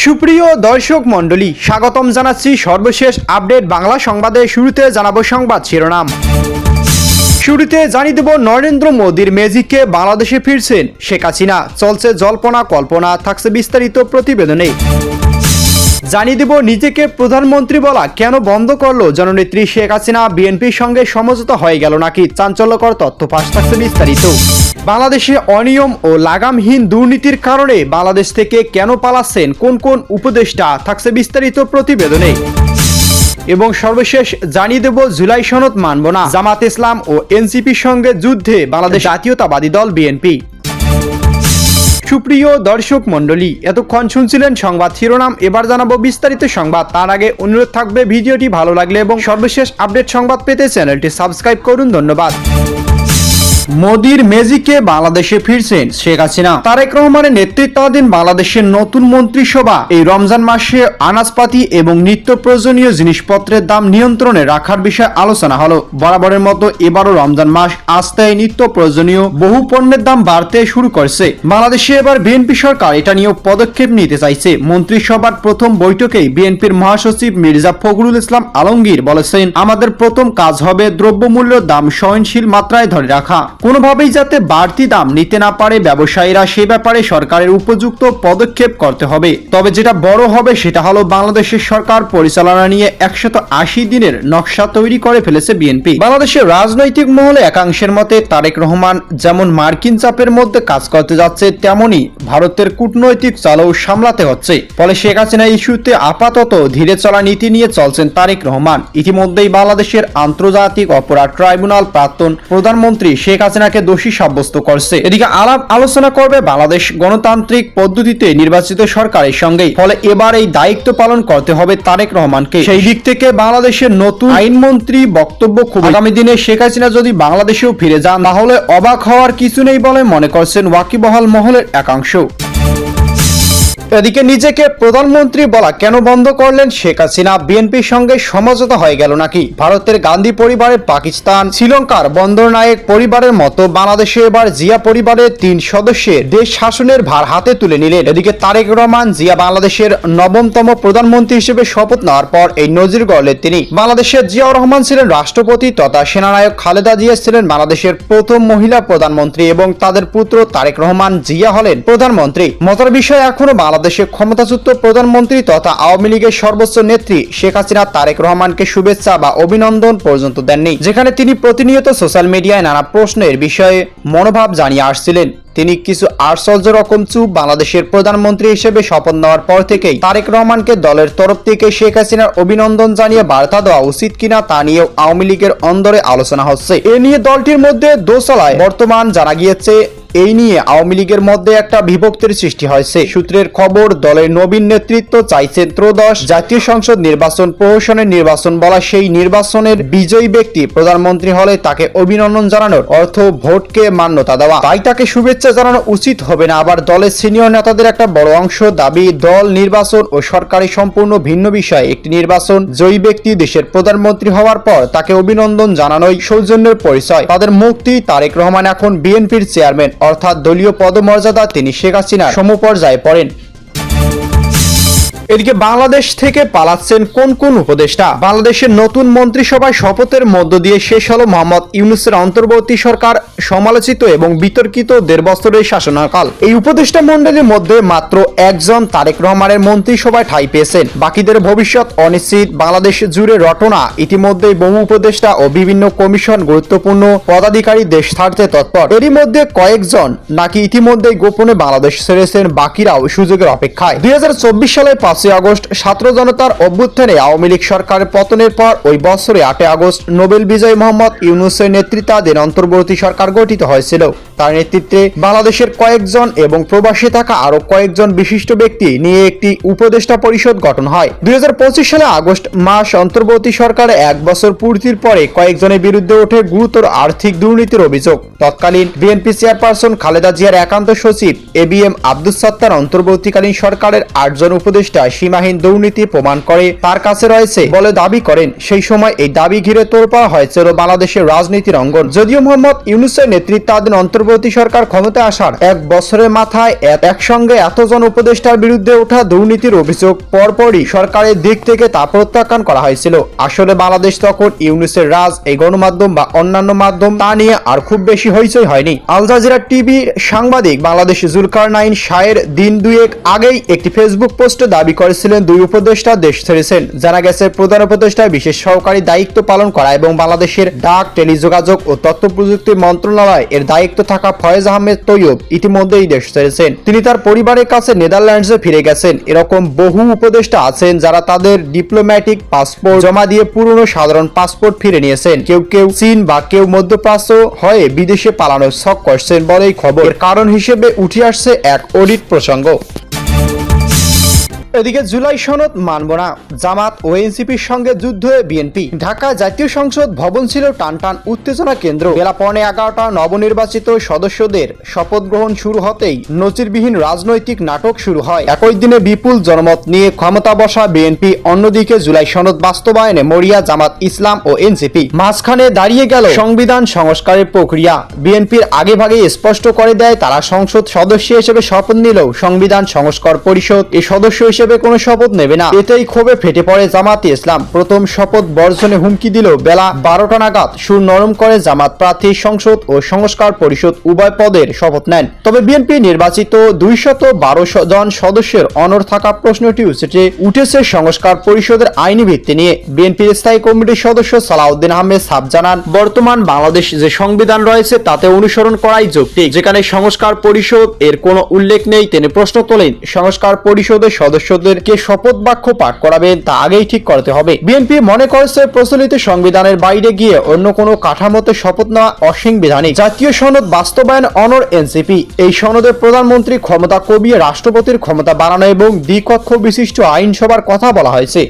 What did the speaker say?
সুপ্রিয় দর্শক মণ্ডলী, স্বাগতম জানাচ্ছি সর্বশেষ আপডেট বাংলা সংবাদে। শুরুতে জানাবো সংবাদ শিরোনাম। শুরুতে জানিয়ে দেব, নরেন্দ্র মোদীর ম্যাজিকে বাংলাদেশে ফিরছেন শেখ হাসিনা। চলছে জল্পনা কল্পনা, থাকছে বিস্তারিত প্রতিবেদনে। জানিয়ে দেব, নিজেকে প্রধানমন্ত্রী বলা কেন বন্ধ করলো জননেত্রী শেখ হাসিনা। বিএনপির সঙ্গে সমঝোতা হয়ে গেল নাকি, চাঞ্চল্যকর তথ্য ফাঁস, থাকছে বিস্তারিত। বাংলাদেশে অনিয়ম ও লাগামহীন দুর্নীতির কারণে বাংলাদেশ থেকে কেন পালাচ্ছেন কোন কোন উপদেষ্টা, থাকছে বিস্তারিত প্রতিবেদনে। এবং সর্বশেষ জানিয়ে দেব, জুলাই সনদ মানব না, জামাত ইসলাম ও এনসিপির সঙ্গে যুদ্ধে বাংলাদেশ জাতীয়তাবাদী দল বিএনপি। সুপ্রিয় দর্শক মণ্ডলী, এতক্ষণ শুনছিলেন সংবাদ শিরোনাম। এবার জানাবো বিস্তারিত সংবাদ। তার আগে অনুরোধ থাকবে, ভিডিওটি ভালো লাগলে এবং সর্বশেষ আপডেট সংবাদ পেতে চ্যানেলটি সাবস্ক্রাইব করুন। ধন্যবাদ। মোদীর ম্যাজিকে বাংলাদেশে ফিরছেন শেখ হাসিনা। তারেক রহমানের নেতৃত্বাধীন বাংলাদেশের নতুন মন্ত্রিসভা এই রমজান মাসে আনাজপাতি এবং নিত্য প্রয়োজনীয় জিনিসপত্রের দাম নিয়ন্ত্রণে রাখার বিষয়ে আলোচনা হলো। বরাবরের মতো এবারও রমজান মাস আসতে নিত্য প্রয়োজনীয় বহু পণ্যের দাম বাড়তে শুরু করেছে। বাংলাদেশে এবার বিএনপি সরকার এটা নিয়েও পদক্ষেপ নিতে চাইছে। মন্ত্রিসভার প্রথম বৈঠকেই বিএনপির মহাসচিব মির্জা ফখরুল ইসলাম আলমগীর বলেছেন, আমাদের প্রথম কাজ হবে দ্রব্যমূল্যের দাম সহনশীল মাত্রায় ধরে রাখা। কোনোভাবেই যাতে বাড়তি দাম নিতে না পারে ব্যবসায়ীরা, সে ব্যাপারে সরকারের উপযুক্ত পদক্ষেপ করতে হবে। তবে যেটা বড় হবে সেটা হলো বাংলাদেশের সরকার পরিচালনা নিয়ে 180 দিনের নকশা তৈরি করে ফেলেছে বিএনপি। বাংলাদেশের রাজনৈতিক মহলে একাংশের মতে তারেক রহমান যেমন মার্কিন চাপের মধ্যে কাজ করতে যাচ্ছে, তেমনি ভারতের কূটনৈতিক চালও সামলাতে হচ্ছে। ফলে শেখ হাসিনা ইস্যুতে আপাতত ধীরে চলা নীতি নিয়ে চলছেন তারেক রহমান। ইতিমধ্যেই বাংলাদেশের আন্তর্জাতিক অপরাধ ট্রাইব্যুনাল প্রাক্তন প্রধানমন্ত্রী শেখ হাসিনাকে দোষী সাব্যস্ত করছে। এদিকে আলাপ আলোচনা করবে বাংলাদেশ গণতান্ত্রিক পদ্ধতিতে নির্বাচিত সরকারের সঙ্গে। ফলে এবার এই দায়িত্ব পালন করতে হবে তারেক রহমানকে। সেই দিক থেকে বাংলাদেশের নতুন আইনমন্ত্রী বক্তব্য খুব, আগামী দিনে শেখ হাসিনা যদি বাংলাদেশেও ফিরে যান তাহলে অবাক হওয়ার কিছু নেই বলে মনে করছেন ওয়াকিবহাল মহলের একাংশ। এদিকে নিজেকে প্রধানমন্ত্রী বলা কেন বন্ধ করলেন শেখ হাসিনা। বিএনপির সঙ্গে সমঝোতা হয়ে গেল নাকি। ভারতের গান্ধী পরিবারের পাকিস্তান, শ্রীলঙ্কার বন্দর নায়েক পরিবারের মতো বাংলাদেশে এবার জিয়া পরিবারের 3 সদস্যের দেশ শাসনের ভার হাতে তুলে নিলেন। এদিকে তারেক রহমান জিয়া বাংলাদেশের 9তম প্রধানমন্ত্রী হিসেবে শপথ নেওয়ার পর এই নজির গড়লেন তিনি। বাংলাদেশের জিয়াউর রহমান ছিলেন রাষ্ট্রপতি তথা সেনানায়ক, খালেদা জিয়া ছিলেন বাংলাদেশের প্রথম মহিলা প্রধানমন্ত্রী এবং তাদের পুত্র তারেক রহমান জিয়া হলেন প্রধানমন্ত্রী। মজার বিষয়, এখনো বাংলাদেশে ক্ষমতাচ্যুত প্রধানমন্ত্রী তথা আওয়ামী লীগের সর্বোচ্চ নেত্রী শেখ হাসিনা তারেক রহমানকে শুভেচ্ছা বা অভিনন্দন পর্যন্ত দেননি, যেখানে তিনি প্রতিনিয়ত সোশ্যাল মিডিয়ায় নানা প্রশ্নের বিষয়ে মনোভাব জানিয়ে আসছিলেন। তিনি কিছু আশ্চর্য রকম চুপ। বাংলাদেশের প্রধানমন্ত্রী হিসেবে শপথ নেওয়ার পর থেকেই তারেক রহমানকে দলের তরফ থেকে শেখ হাসিনার অভিনন্দন জানিয়ে বার্তা দেওয়া উচিত কিনা তা নিয়েও আওয়ামী লীগের অন্দরে আলোচনা হচ্ছে। এ নিয়ে দলটির মধ্যে দোসলায় বর্তমান জানা গিয়েছে। এই নিয়ে আওয়ামী লীগের মধ্যে একটা বিভক্তির সৃষ্টি হয়েছে। সূত্রের খবর, দলের নবীন নেতৃত্ব চাইছেন ত্রয়োদশ জাতীয় সংসদ নির্বাচন প্রহসনের নির্বাচন বলা। সেই নির্বাচনের বিজয়ী ব্যক্তি প্রধানমন্ত্রী হলে তাকে অভিনন্দন জানানোর অর্থ ভোটকে মান্যতা দেওয়া, তাই তাকে শুভেচ্ছা জানানো উচিত হবে না। আবার দলের সিনিয়র নেতাদের একটা বড় অংশ দাবি, দল নির্বাচন ও সরকারি সম্পূর্ণ ভিন্ন বিষয়। একটি নির্বাচন জয়ী ব্যক্তি দেশের প্রধানমন্ত্রী হওয়ার পর তাকে অভিনন্দন জানানোই সৌজন্যের পরিচয়। তাদের মুক্তি। তারেক রহমান এখন বিএনপির চেয়ারম্যান, অর্থাৎ দলীয় পদমর্যাদা তিনি শেখ হাসিনার সমপর্যায়ে পড়েন। এদিকে বাংলাদেশ থেকে পালাচ্ছেন কোন কোন উপদেষ্টা। বাংলাদেশের নতুন মন্ত্রিসভায় শপথের মধ্য দিয়ে শেষ হলো মোহাম্মদ ইউনূসের অন্তর্বর্তী সরকার সমালোচিত এবং বিতর্কিত 1.5 বছরের শাসনকাল। এই উপদেষ্টা মণ্ডলীর মধ্যে মাত্র একজন তারেক রহমানের মন্ত্রিসভায় ঠাঁই পেয়েছেন, বাকিদের ভবিষ্যৎ অনিশ্চিত। বাংলাদেশ জুড়ে রটনা। ইতিমধ্যে বহু উপদেষ্টা ও বিভিন্ন কমিশন, গুরুত্বপূর্ণ পদাধিকারী দেশ ছাড়তে তৎপর। এরই মধ্যে কয়েকজন নাকি ইতিমধ্যেই গোপনে বাংলাদেশ ছেড়েছেন, বাকিরাও সুযোগের অপেক্ষায়। 2024 সালের 5 আগস্ট ছাত্র জনতার অভ্যুত্থানে আওয়ামী লীগ সরকারের পতনের পর ওই বছরে 8 আগস্ট নোবেল বিজয়ী মোহাম্মদ ইউনূসের নেতৃত্বাধীন অন্তর্বর্তী সরকার গঠিত হয়েছিল। তার নেতৃত্বে বাংলাদেশের কয়েকজন এবং প্রবাসী থাকা আরো কয়েকজন বিশিষ্ট ব্যক্তি নিয়ে একটি উপদেষ্টা পরিষদ গঠন হয়। 2025 সালে আগস্ট মাস অন্তর্বর্তী সরকারের 1 বছর পূর্তির পরে কয়েকজনের বিরুদ্ধে ওঠে গুরুতর আর্থিক দুর্নীতির অভিযোগ। তৎকালীন বিএনপি চেয়ারপারসন খালেদা জিয়ার একান্ত সচিব ABM আব্দুস সাত্তার অন্তর্বর্তীকালীন সরকারের 8 জন উপদেষ্টা ক্ষমতায় সীমাহীন দুর্নীতি প্রমাণ করে তার কাছে রয়েছে বলে দাবি করেন। সেই সময় এই দাবি ঘিরে তোলপাড় হয়েছিল বাংলাদেশের রাজনীতির অঙ্গন। যদিও মোহাম্মদ ইউনূসের নেতৃত্বাধীন অন্তর্বর্তী সরকার ক্ষমতায় আসার এক বছরের মাথায় একসঙ্গে এতজন উপদেষ্টার বিরুদ্ধে ওঠা দুর্নীতির অভিযোগ পরপরই সরকারের দিক থেকে তা প্রত্যাখ্যান করা হয়েছিল। আসলে বাংলাদেশ তখন ইউনূসের রাজ, এই গণমাধ্যম বা অন্যান্য মাধ্যম তা নিয়ে আর খুব বেশি হইচই হয়নি। আল জাজিরা টিভির সাংবাদিক বাংলাদেশ জুলকারনাইন শাহের দিন দুয়েক আগেই একটি ফেসবুক পোস্টে দাবি করেছিলেন দুই উপদেষ্টা দেশ ছেড়েছেন। জানা গেছে প্রধান উপদেষ্টার বিশেষ সহকারী দায়িত্ব পালন করা এবং বাংলাদেশের ডাক, টেলিযোগাযোগ ও তথ্য প্রযুক্তি মন্ত্রণালয় এর দায়িত্ব থাকা ফয়েজ আহমেদ তৈয়ব ইতিমধ্যেই দেশ ছেড়েছেন। তিনি তার পরিবারের কাছে নেদারল্যান্ডসে ফিরে গেছেন। এরকম বহু উপদেষ্টা আছেন যারা তাদের ডিপ্লোম্যাটিক পাসপোর্ট জমা দিয়ে পুরনো সাধারণ পাসপোর্ট ফিরে নিয়েছেন। কেউ কেউ চীন বা কেউ মধ্যপ্রাচ্য হয়ে বিদেশে পালানোর শখ করছেন বলেই খবর। এর কারণ হিসেবে উঠে আসছে এক অডিট প্রসঙ্গ। এদিকে জুলাই সনদ মানব না, জামাত ও এনসিপির সঙ্গে যুদ্ধ বিএনপি। ঢাকা জাতীয় সংসদ ভবন ছিল টানটান উত্তেজনা কেন্দ্র। বেলা 11:15 নবনির্বাচিত সদস্যদের শপথ গ্রহণ শুরু হতেই নজিরবিহীন রাজনৈতিক নাটক শুরু হয়। একই দিনে বিপুল জনমত নিয়ে ক্ষমতা বসা বিএনপি, অন্যদিকে জুলাই সনদ বাস্তবায়নে মরিয়া জামাত ইসলাম ও এনসিপি। মাঝখানে দাঁড়িয়ে গেল সংবিধান সংস্কারের প্রক্রিয়া। বিএনপির আগেভাগেই স্পষ্ট করে দেয় তারা সংসদ সদস্য হিসেবে শপথ নিলেও সংবিধান সংস্কার পরিষদ এ সদস্য হিসেবে কোনো শপথ নেবে না। এতেই ক্ষোভে ফেটে পড়ে জামাতে ইসলাম। প্রথম শপথ বর্জনে হুমকি দিল বেলা 12টা নাগাদ সুর নরম করে জামাত প্রার্থী সংসদ ও সংস্কার পরিষদ উভয় পদের শপথ নেন। তবে বিএনপি নির্বাচিত 212 জন সদস্যের অনড় থাকা প্রশ্নটি উঠেছে সংস্কার পরিষদের আইনি ভিত্তি নিয়ে। বিএনপির স্থায়ী কমিটির সদস্য সালাউদ্দিন আহমেদ সাব জানান, বর্তমান বাংলাদেশ যে সংবিধান রয়েছে তাতে অনুসরণ করাই যৌক্তিক। যেখানে সংস্কার পরিষদ এর কোনো উল্লেখ নেই, তিনি প্রশ্ন তোলেন সংস্কার পরিষদের সদস্যদেরকে শপথ বাক্য পাঠ করাবেন তা আগেই ঠিক করতে হবে। বিএনপি মনে করেছে প্রচলিত সংবিধানের বাইরে গিয়ে অন্য কোনো কাঠামোতে শপথ নেওয়া অসাংবিধানিক। জাতীয় সনদ বাস্তবায়ন অনড় এনসিপি। এই সনদে প্রধানমন্ত্রী ক্ষমতা কমিয়ে রাষ্ট্রপতির ক্ষমতা বাড়ানো এবং দ্বিকক্ষ বিশিষ্ট আইনসভার কথা বলা হয়েছে।